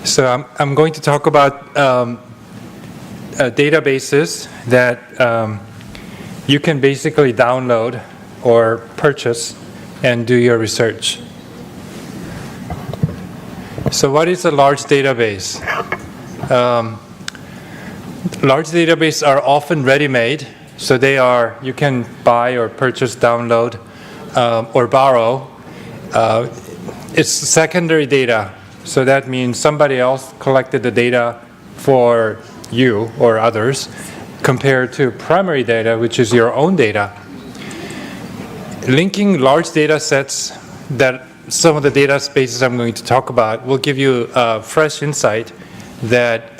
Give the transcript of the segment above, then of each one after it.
So I'm going to talk about databases that you can basically download or purchase and do your research. So what is a large database? Large databases are often ready-made, so you can buy or purchase, download, or borrow. It's secondary data, so that means somebody else collected the data for you or others, compared to primary data, which is your own data. Linking large data sets that some of the databases I'm going to talk about will give you fresh insight that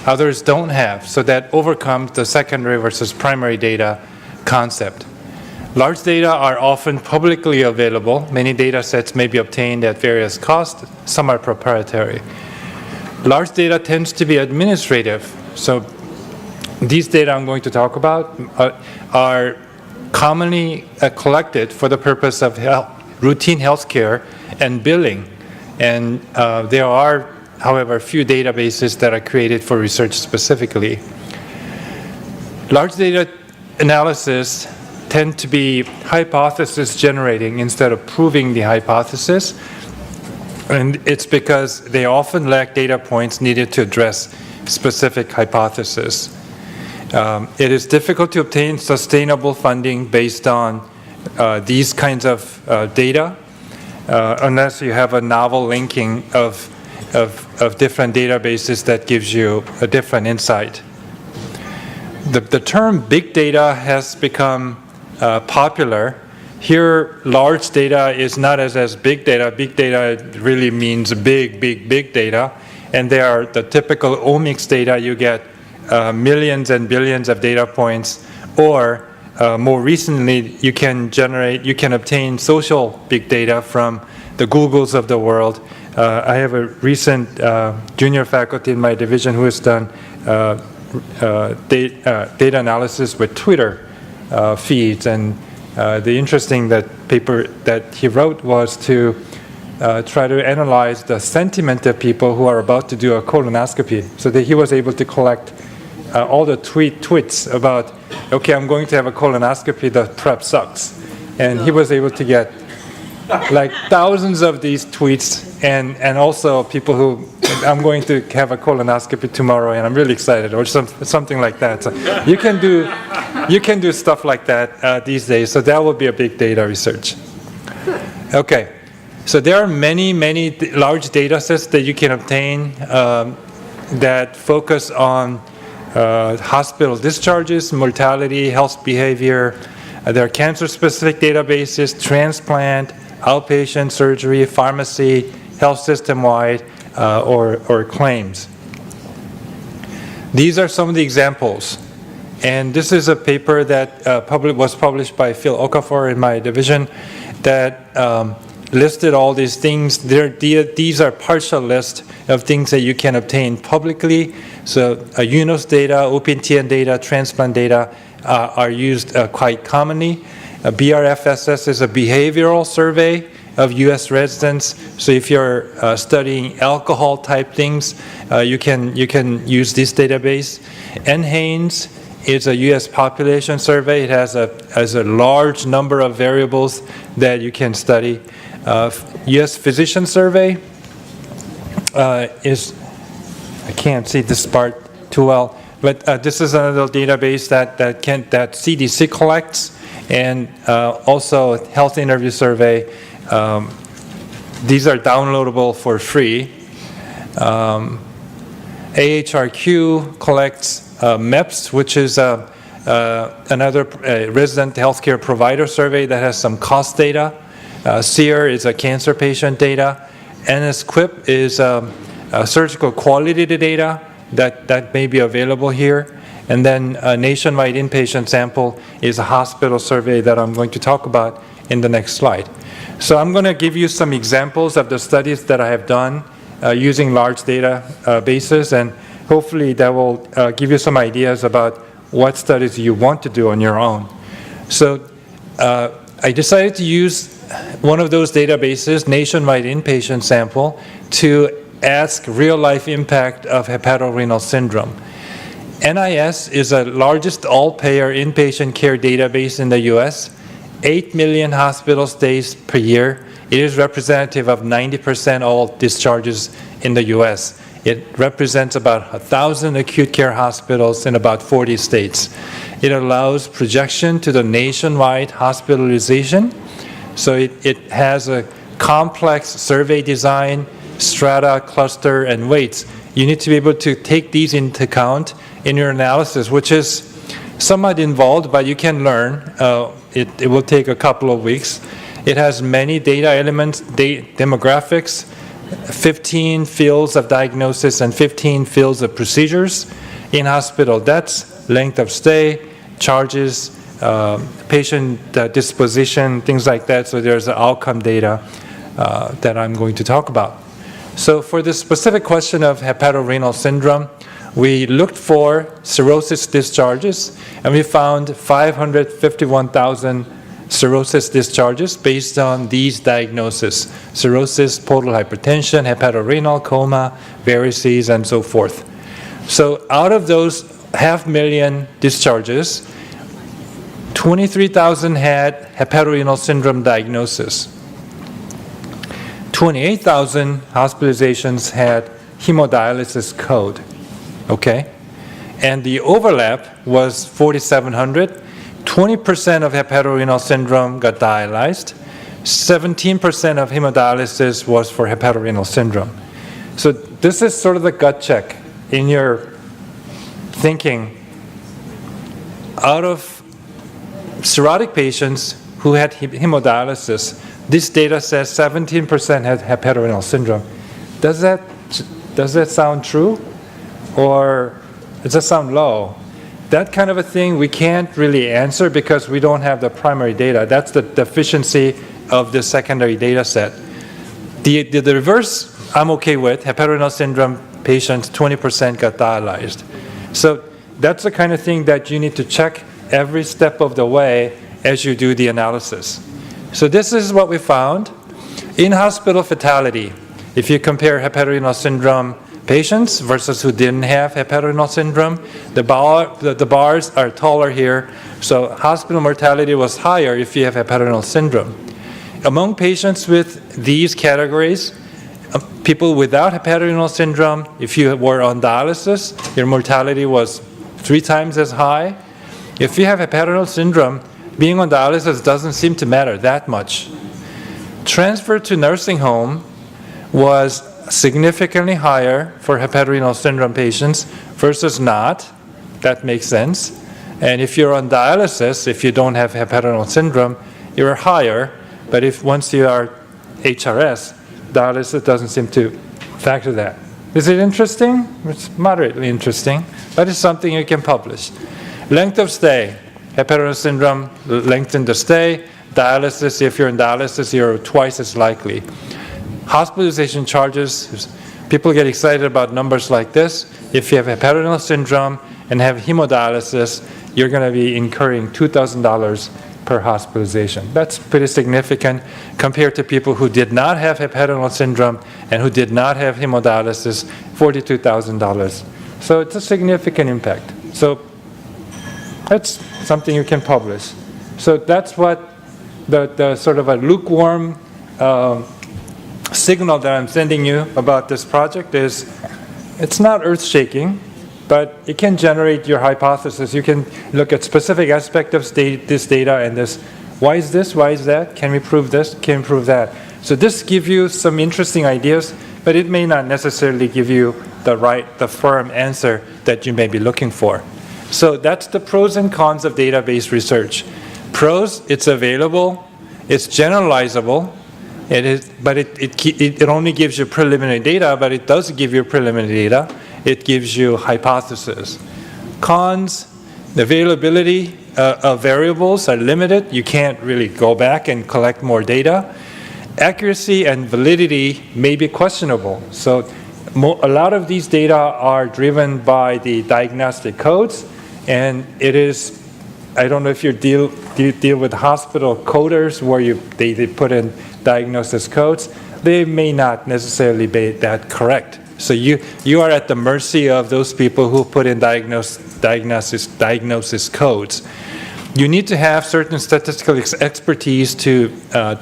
others don't have, so that overcomes the secondary versus primary data concept. Large data are often publicly available. Many data sets may be obtained at various costs. Some are proprietary. Large data tends to be administrative. So these data I'm going to talk about are commonly collected for the purpose of routine healthcare and billing. And there are, however, few databases that are created for research specifically. Large data analysis tend to be hypothesis generating instead of proving the hypothesis. And it's because they often lack data points needed to address specific hypothesis. It is difficult to obtain sustainable funding based on these kinds of data unless you have a novel linking of different databases that gives you a different insight. The term big data has become popular. Here, large data is not as big data. Big data really means big data. And they are the typical omics data. You get millions and billions of data points. Or more recently, you can obtain social big data from the Googles of the world. I have a recent junior faculty in my division who has done data analysis with Twitter feeds, and the interesting paper that he wrote was to try to analyze the sentiment of people who are about to do a colonoscopy. So that he was able to collect all the tweets about, okay, I'm going to have a colonoscopy, the prep sucks. And he was able to get like thousands of these tweets, and also people who, I'm going to have a colonoscopy tomorrow and I'm really excited, or something like that. So you can do stuff like that these days. So that would be a big data research. Okay, so there are many large data sets that you can obtain that focus on hospital discharges, mortality, health behavior. There are cancer-specific databases, transplant, outpatient surgery, pharmacy, health system-wide, or claims. These are some of the examples. And this is a paper that was published by Phil Okafor in my division that listed all these things. These are partial lists of things that you can obtain publicly. So UNOS data, OpenTN data, transplant data are used quite commonly. BRFSS is a behavioral survey of U.S. residents. So if you're studying alcohol type things, you can use this database. NHANES is a U.S. population survey. It has a large number of variables that you can study. U.S. physician survey is, I can't see this part too well, but this is another database that CDC collects, and also health interview survey. These are downloadable for free. AHRQ collects MEPS, which is another resident healthcare provider survey that has some cost data. SEER is a cancer patient data. NSQIP is surgical quality data that may be available here. And then a nationwide inpatient sample is a hospital survey that I'm going to talk about in the next slide. So I'm going to give you some examples of the studies that I have done using large data bases, and hopefully that will give you some ideas about what studies you want to do on your own. So I decided to use one of those databases, nationwide inpatient sample, to ask real-life impact of hepatorenal syndrome. NIS is the largest all-payer inpatient care database in the U.S., 8 million hospital stays per year. It is representative of 90% all discharges in the U.S. It represents about 1,000 acute care hospitals in about 40 states. It allows projection to the nationwide hospitalization. So it has a complex survey design, strata, cluster, and weights. You need to be able to take these into account in your analysis, which is somewhat involved, but you can learn. It will take a couple of weeks. It has many data elements, demographics, 15 fields of diagnosis and 15 fields of procedures in hospital. That's length of stay, charges, patient disposition, things like that. So there's the outcome data that I'm going to talk about. So for this specific question of hepatorenal syndrome, we looked for cirrhosis discharges, and we found 551,000 cirrhosis discharges based on these diagnoses: cirrhosis, portal hypertension, hepatorenal, coma, varices, and so forth. So out of those 500,000 discharges, 23,000 had hepatorenal syndrome diagnosis. 28,000 hospitalizations had hemodialysis code. Okay? And the overlap was 4,700. 20% of hepatorenal syndrome got dialyzed. 17% of hemodialysis was for hepatorenal syndrome. So this is sort of the gut check in your thinking. Out of cirrhotic patients who had hemodialysis, this data says 17% had hepatorenal syndrome. Does that sound true? Or does that sound low? That kind of a thing we can't really answer because we don't have the primary data. That's the deficiency of the secondary data set. The reverse I'm okay with. Hepatorenal syndrome patients, 20% got dialyzed. So that's the kind of thing that you need to check every step of the way as you do the analysis. So this is what we found. In-hospital fatality, if you compare hepatorenal syndrome patients versus who didn't have hepatorenal syndrome, the bars are taller here. So hospital mortality was higher if you have hepatorenal syndrome. Among patients with these categories, people without hepatorenal syndrome, if you were on dialysis, your mortality was 3 times as high. If you have hepatorenal syndrome, being on dialysis doesn't seem to matter that much. Transfer to nursing home was significantly higher for hepatorenal syndrome patients versus not. That makes sense. And if you're on dialysis, if you don't have hepatorenal syndrome, you're higher. But if once you are HRS, dialysis doesn't seem to factor that. Is it interesting? It's moderately interesting, but it's something you can publish. Length of stay. Hepatorenal syndrome lengthened the stay. Dialysis, if you're in dialysis, you're twice as likely. Hospitalization charges, people get excited about numbers like this. If you have hepatorenal syndrome and have hemodialysis, you're going to be incurring $2,000 per hospitalization. That's pretty significant compared to people who did not have hepatorenal syndrome and who did not have hemodialysis, $42,000. So it's a significant impact. So that's something you can publish. So that's what the sort of a lukewarm signal that I'm sending you about this project is. It's not earth-shaking, but it can generate your hypothesis. You can look at specific aspect of this data and this. Why is this? Why is that? Can we prove this? Can we prove that? So this gives you some interesting ideas, but it may not necessarily give you the firm answer that you may be looking for. So that's the pros and cons of database research. Pros, it's available, it's generalizable. It is, but it only gives you preliminary data, but it does give you preliminary data. It gives you hypothesis. Cons, the availability of variables are limited. You can't really go back and collect more data. Accuracy and validity may be questionable. So a lot of these data are driven by the diagnostic codes, and it is, I don't know if you deal with hospital coders where they put in diagnosis codes. they may not necessarily be that correct. So you are at the mercy of those people who put in diagnosis codes. You need to have certain statistical expertise to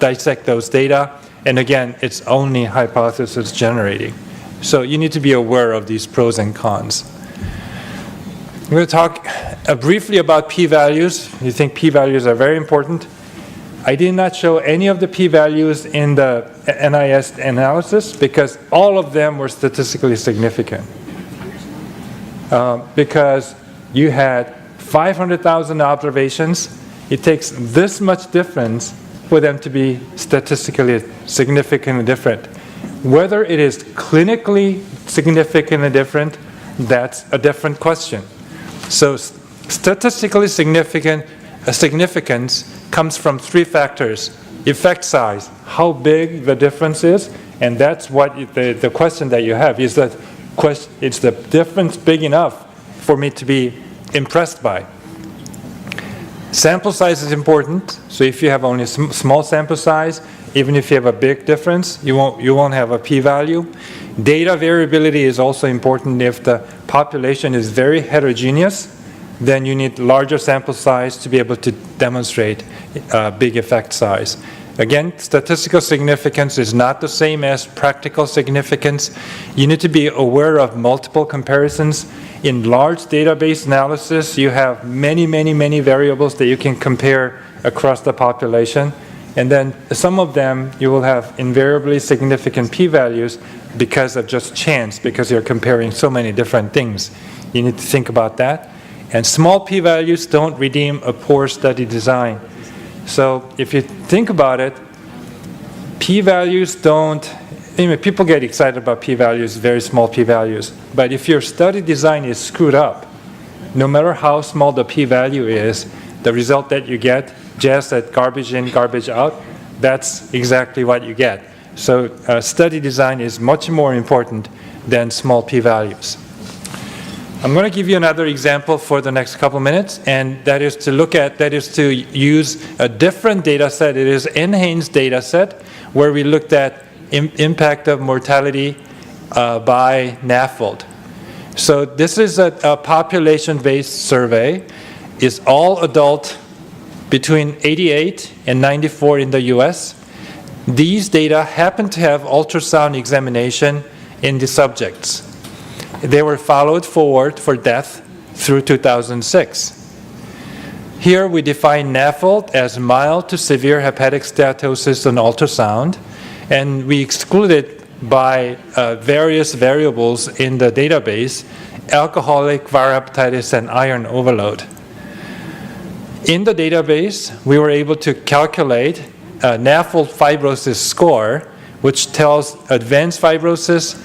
dissect those data. And again, it's only hypothesis generating. So you need to be aware of these pros and cons. I'm going to talk briefly about p-values. You think p-values are very important. I did not show any of the p-values in the NIS analysis because all of them were statistically significant. Because you had 500,000 observations, it takes this much difference for them to be statistically significantly different. Whether it is clinically significantly different, that's a different question. So statistically significant significance comes from three factors. Effect size, how big the difference is, and that's what the question that you have. Is the difference big enough for me to be impressed by? Sample size is important. So if you have only a small sample size, even if you have a big difference, you won't have a p-value. Data variability is also important. If the population is very heterogeneous, then you need larger sample size to be able to demonstrate big effect size. Again, statistical significance is not the same as practical significance. You need to be aware of multiple comparisons. In large database analysis, you have many, many, many variables that you can compare across the population. And then some of them, you will have invariably significant p-values because of just chance, because you're comparing so many different things. You need to think about that. And small p-values don't redeem a poor study design. So if you think about it, p-values don't, people get excited about p-values, very small p-values. But if your study design is screwed up, no matter how small the p-value is, the result that you get, just at garbage in, garbage out, that's exactly what you get. So study design is much more important than small p-values. I'm going to give you another example for the next couple minutes, and that is to use a different data set. It is NHANES data set, where we looked at impact of mortality by NAFLD. So this is a population-based survey. It's all adult between 88 and 94 in the US. These data happen to have ultrasound examination in the subjects. They were followed forward for death through 2006. Here we define NAFLD as mild to severe hepatic steatosis on ultrasound, and we excluded by various variables in the database, alcoholic, viral hepatitis, and iron overload. In the database, we were able to calculate a NAFLD fibrosis score, which tells advanced fibrosis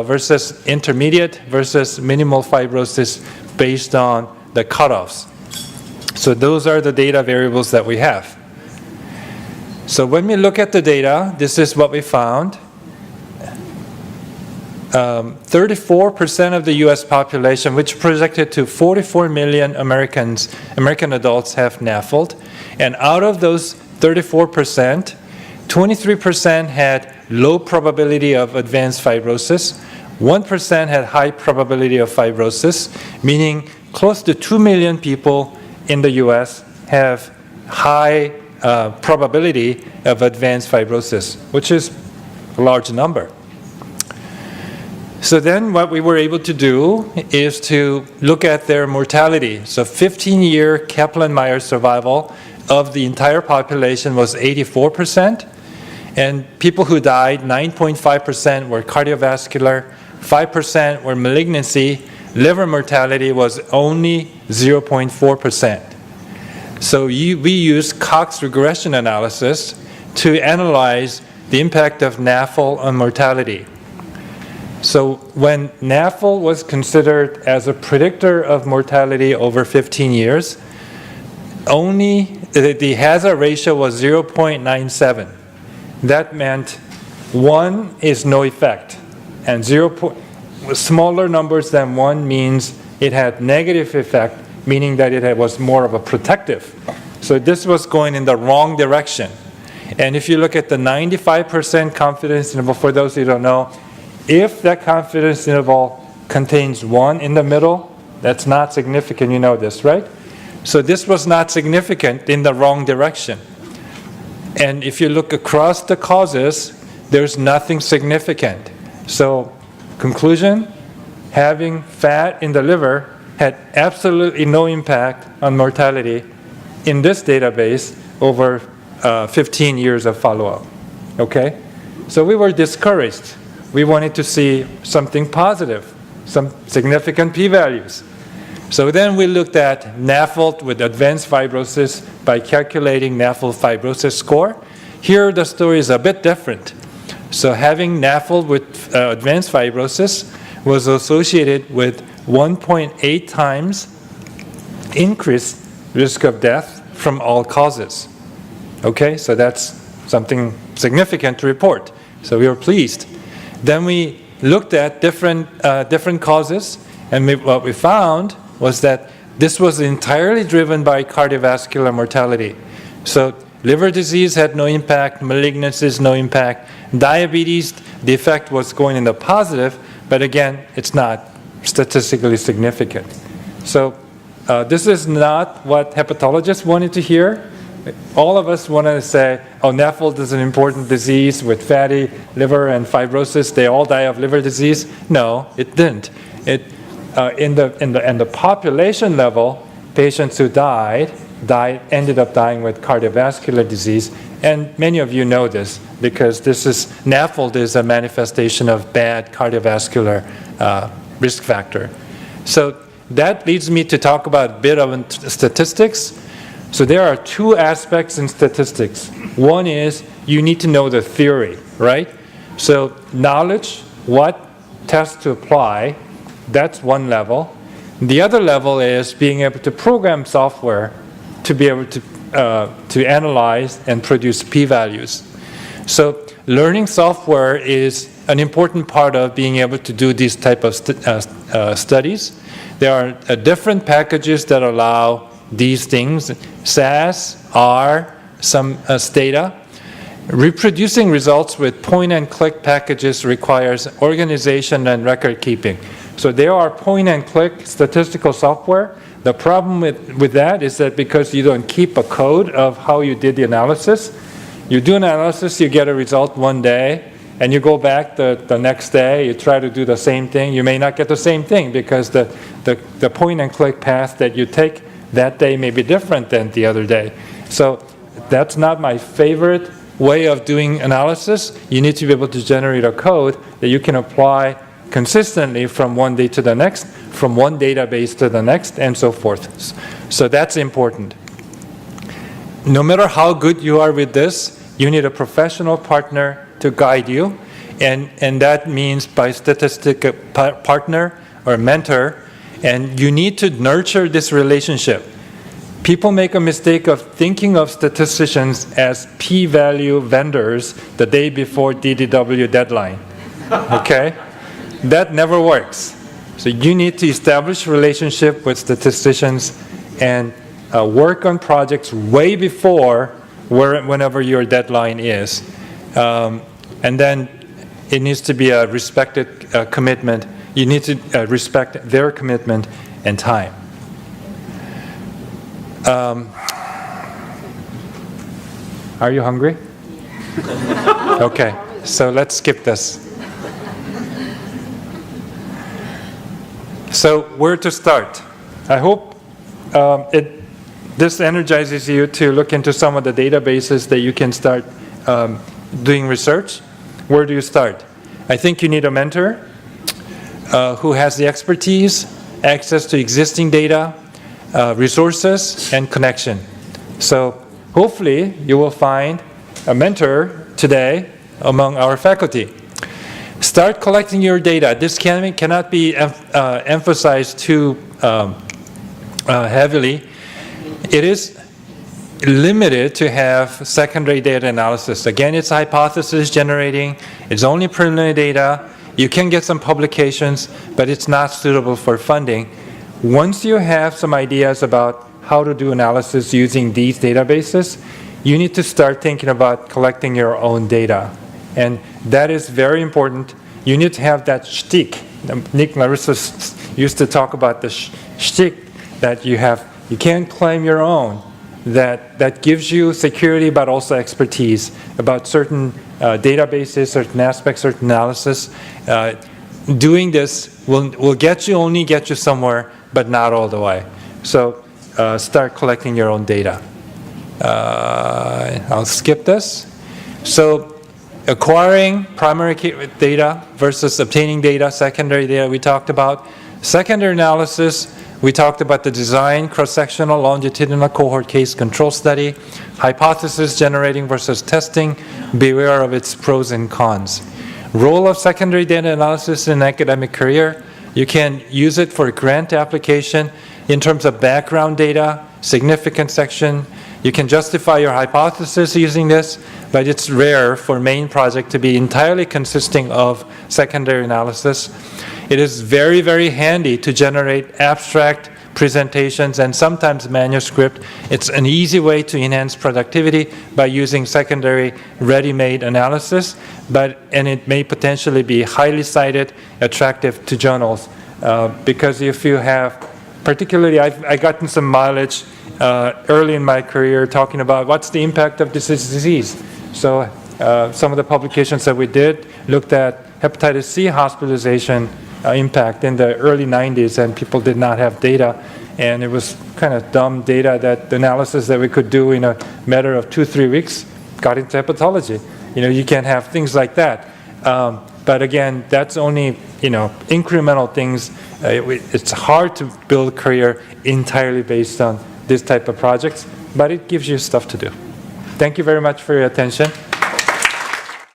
versus intermediate versus minimal fibrosis based on the cutoffs. So those are the data variables that we have. So when we look at the data, this is what we found. 34% of the US population, which projected to 44 million American adults, have NAFLD. And out of those 34%, 23% had low probability of advanced fibrosis. 1% had high probability of fibrosis, meaning close to 2 million people in the US have high probability of advanced fibrosis, which is a large number. So then what we were able to do is to look at their mortality. So 15-year Kaplan-Meier survival of the entire population was 84%. And people who died, 9.5% were cardiovascular, 5% were malignancy. Liver mortality was only 0.4%. So we used Cox regression analysis to analyze the impact of NAFLD on mortality. So when NAFLD was considered as a predictor of mortality over 15 years, only the hazard ratio was 0.97. That meant 1 is no effect, and smaller numbers than 1 means it had negative effect, meaning that it was more of a protective. So this was going in the wrong direction. And if you look at the 95% confidence interval, for those who don't know, if that confidence interval contains 1 in the middle, that's not significant. You know this, right? So this was not significant in the wrong direction. And if you look across the causes, there's nothing significant. So conclusion, having fat in the liver had absolutely no impact on mortality in this database over 15 years of follow-up. Okay? So we were discouraged. We wanted to see something positive, some significant p-values. So then we looked at NAFLD with advanced fibrosis by calculating NAFLD fibrosis score. Here the story is a bit different. So having NAFLD with advanced fibrosis was associated with 1.8 times increased risk of death from all causes. Okay, so that's something significant to report. So we were pleased. Then we looked at different causes, and what we found was that this was entirely driven by cardiovascular mortality. So liver disease had no impact, malignancies no impact, diabetes, the effect was going in the positive, but again, it's not statistically significant. So this is not what hepatologists wanted to hear. All of us wanted to say, oh, NAFLD is an important disease with fatty liver and fibrosis. They all die of liver disease. No, it didn't. In the population level, patients who ended up dying with cardiovascular disease. And many of you know this because NAFLD is a manifestation of bad cardiovascular risk factor. So that leads me to talk about a bit of statistics. So there are two aspects in statistics. One is you need to know the theory, right? So knowledge, what test to apply, that's one level. The other level is being able to program software to be able to analyze and produce p-values. So learning software is an important part of being able to do these type of studies. There are different packages that allow these things, SAS, R, some Stata. Reproducing results with point-and-click packages requires organization and record keeping. So there are point-and-click statistical software. The problem with that is that because you don't keep a code of how you did the analysis, you do an analysis, you get a result one day, and you go back the next day, you try to do the same thing, you may not get the same thing because the point-and-click path that you take that day may be different than the other day. So that's not my favorite way of doing analysis. You need to be able to generate a code that you can apply consistently from one day to the next, from one database to the next, and so forth. So that's important. No matter how good you are with this, you need a professional partner to guide you, and that means by statistical partner or mentor, and you need to nurture this relationship. People make a mistake of thinking of statisticians as p-value vendors the day before DDW deadline. Okay? That never works. So you need to establish a relationship with statisticians and work on projects way before whenever your deadline is. And then it needs to be a respected commitment. You need to respect their commitment and time. Are you hungry? Okay, so let's skip this. So where to start? I hope this energizes you to look into some of the databases that you can start doing research. Where do you start? I think you need a mentor who has the expertise, access to existing data, resources, and connection. So hopefully you will find a mentor today among our faculty. Start collecting your data. This cannot be emphasized too heavily. It is limited to have secondary data analysis. Again, it's hypothesis generating. It's only preliminary data. You can get some publications, but it's not suitable for funding. Once you have some ideas about how to do analysis using these databases, you need to start thinking about collecting your own data. And that is very important. You need to have that shtick. Nick Larissa used to talk about the shtick that you have. You can't claim your own. That gives you security, but also expertise about certain databases, certain aspects, certain analysis. Doing this will only get you somewhere, but not all the way. So start collecting your own data. I'll skip this. So acquiring primary data versus obtaining data, secondary data we talked about. Secondary analysis, we talked about the design, cross-sectional, longitudinal cohort case control study, hypothesis generating versus testing, beware of its pros and cons. Role of secondary data analysis in academic career, you can use it for grant application in terms of background data, significance section. You can justify your hypothesis using this, but it's rare for main project to be entirely consisting of secondary analysis. It is very, very handy to generate abstract presentations and sometimes manuscript. It's an easy way to enhance productivity by using secondary ready-made analysis, and it may potentially be highly cited, attractive to journals. Because if you have, particularly I've gotten some mileage early in my career talking about what's the impact of this disease. So some of the publications that we did looked at hepatitis C hospitalization impact in the early 90s, and people did not have data, and it was kind of dumb data that the analysis that we could do in a matter of 2-3 weeks got into hepatology. You can't have things like that. But again, that's only incremental things. It's hard to build a career entirely based on this type of projects, but it gives you stuff to do. Thank you very much for your attention.